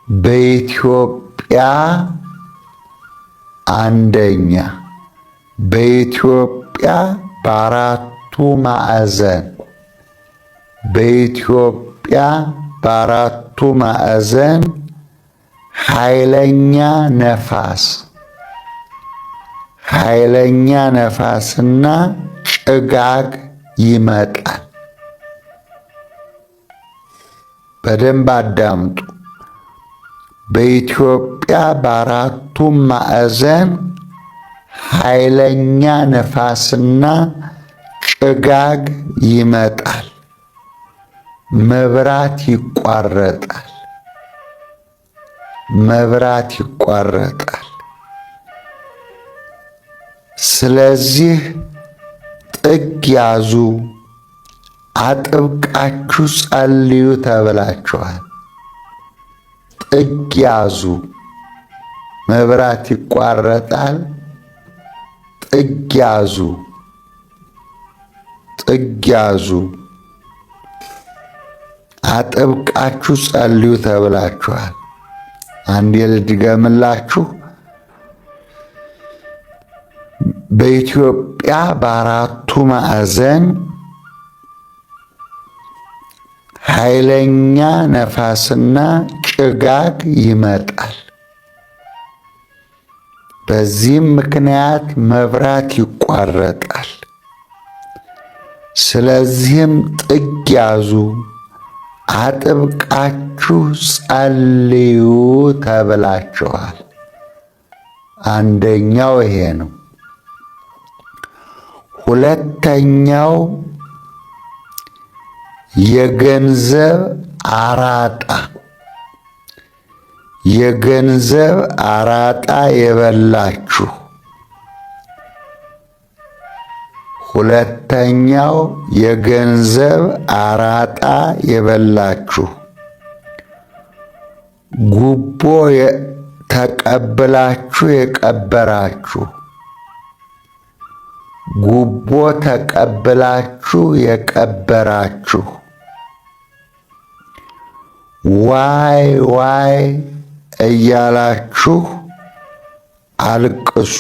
በኢትዮጵያ አንደኛ በኢትዮጵያ በአራቱ ማዕዘን በኢትዮጵያ በአራቱ ማዕዘን ኃይለኛ ነፋስና ጭጋግ ይመጣል። በደንብ አዳምጡ። በኢትዮጵያ በአራቱ ማዕዘን ኃይለኛ ነፋስና ጭጋግ ይመጣል። መብራት ይቋረጣል። ስለዚህ ጥግ ያዙ፣ አጥብቃችሁ ጸልዩ ተብላችኋል። ጥግ ያዙ። መብራት ይቋረጣል። ጥግ ያዙ፣ አጥብቃችሁ ጸልዩ ተብላችኋል። አንዴ ልድገምላችሁ። በኢትዮጵያ በአራቱ ማዕዘን ኃይለኛ ነፋስና ጭጋግ ይመጣል። በዚህም ምክንያት መብራት ይቋረጣል። ስለዚህም ጥግ ያዙ፣ አጥብቃችሁ ጸልዩ ተብላችኋል። አንደኛው ይሄ ነው። ሁለተኛው የገንዘብ አራጣ የበላችሁ። ሁለተኛው የገንዘብ አራጣ የበላችሁ፣ ጉቦ ተቀብላችሁ የቀበራችሁ ዋይ እያላችሁ አልቅሱ።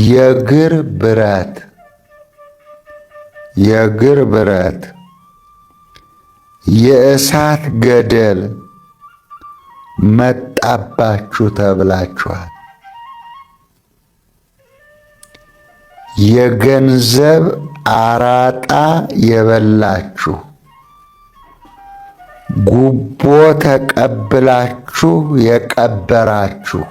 የእግር ብረት የእሳት ገደል መጣባችሁ ተብላችኋል። የገንዘብ አራጣ የበላችሁ፣ ጉቦ ተቀብላችሁ የቀበራችሁ፣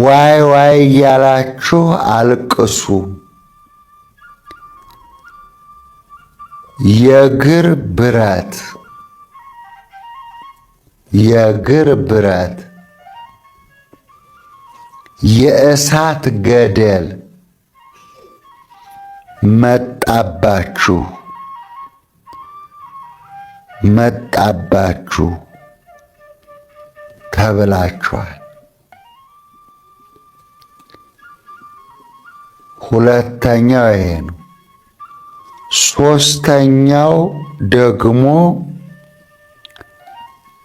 ዋይ እያላችሁ አልቅሱ። የእግር ብረት የእሳት ገደል መጣባችሁ ተብላችኋል። ሁለተኛው ይሄ ነው።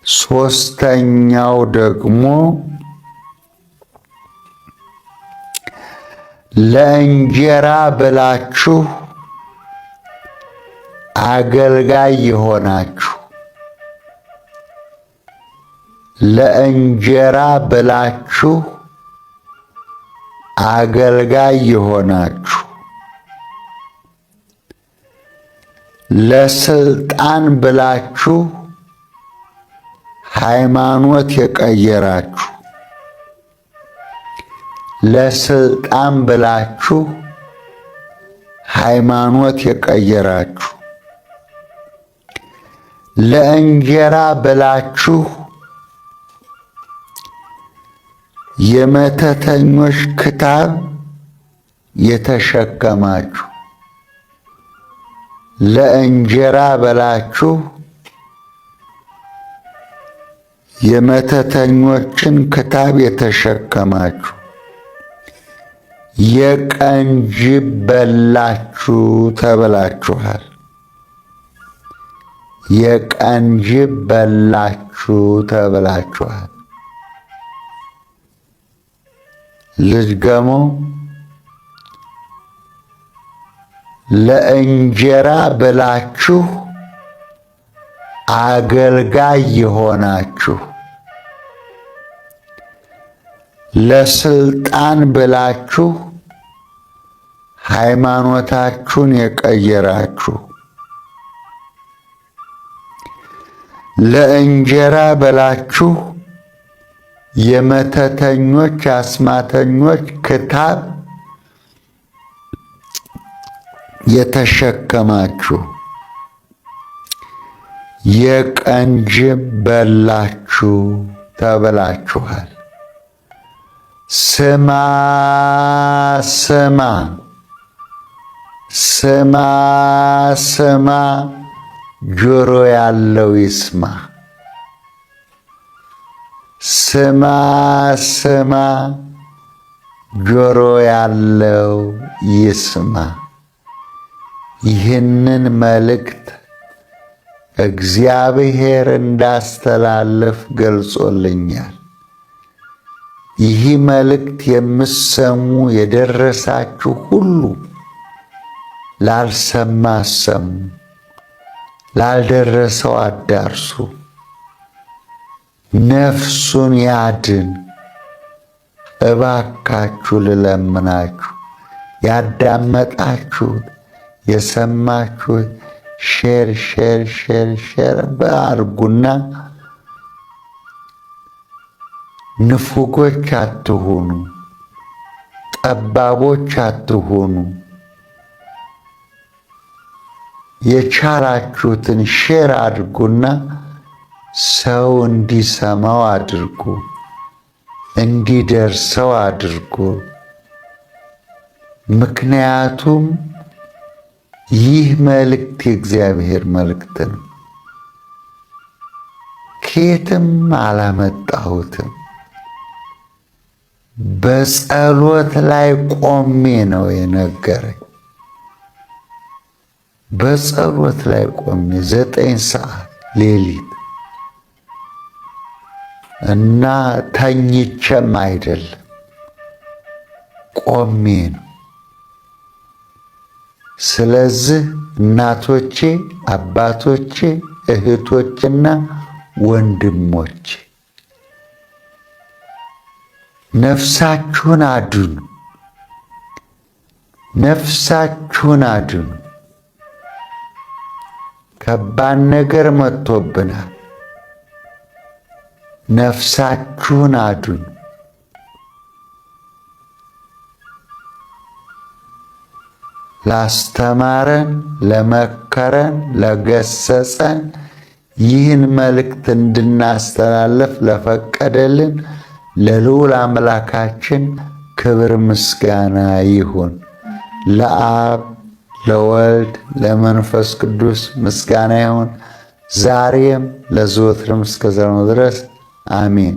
ሶስተኛው ደግሞ ለእንጀራ ብላችሁ አገልጋይ የሆናችሁ፣ ለእንጀራ ብላችሁ አገልጋይ የሆናችሁ፣ ለስልጣን ብላችሁ ሃይማኖት የቀየራችሁ፣ ለስልጣን ብላችሁ ሃይማኖት የቀየራችሁ፣ ለእንጀራ ብላችሁ የመተተኞች ክታብ የተሸከማችሁ፣ ለእንጀራ ብላችሁ የመተተኞችን ክታብ የተሸከማችሁ፣ የቀን ጅብ በላችሁ ተብላችኋል። የቀን ጅብ በላችሁ ተብላችኋል። ልድገመው። ለእንጀራ ብላችሁ አገልጋይ የሆናችሁ፣ ለስልጣን ብላችሁ ሃይማኖታችሁን የቀየራችሁ፣ ለእንጀራ ብላችሁ የመተተኞች አስማተኞች ክታብ የተሸከማችሁ የቀን ጅብ በላችሁ ተብላችኋል። ስማ ስማ ስማ ስማ፣ ጆሮ ያለው ይስማ። ስማ ስማ፣ ጆሮ ያለው ይስማ። ይህንን መልእክት እግዚአብሔር እንዳስተላለፍ ገልጾልኛል። ይህ መልእክት የምትሰሙ የደረሳችሁ ሁሉ ላልሰማ አሰሙ፣ ላልደረሰው አዳርሱ። ነፍሱን ያድን እባካችሁ ልለምናችሁ። ያዳመጣችሁት የሰማችሁት ሼር ሼር ሼር ሼር በአርጉና ንፉጎች አትሁኑ፣ ጠባቦች አትሁኑ። የቻላችሁትን ሼር አድርጉና ሰው እንዲሰማው አድርጉ፣ እንዲደርሰው አድርጉ። ምክንያቱም ይህ መልእክት የእግዚአብሔር መልእክት ነው። ከየትም አላመጣሁትም። በጸሎት ላይ ቆሜ ነው የነገረኝ። በጸሎት ላይ ቆሜ 9 ሰዓት ሌሊት እና ተኝቼም አይደለም ቆሜ ነው። ስለዚህ እናቶቼ፣ አባቶቼ፣ እህቶችና ወንድሞቼ ነፍሳችሁን አድኑ፣ ነፍሳችሁን አድኑ። ከባድ ነገር መጥቶብናል። ነፍሳችሁን አድኑ። ላስተማረን፣ ለመከረን፣ ለገሰጸን ይህን መልእክት እንድናስተላለፍ ለፈቀደልን ለልዑል አምላካችን ክብር ምስጋና ይሁን። ለአብ ለወልድ ለመንፈስ ቅዱስ ምስጋና ይሁን ዛሬም ለዘወትርም እስከ ዘላለሙ ድረስ አሜን።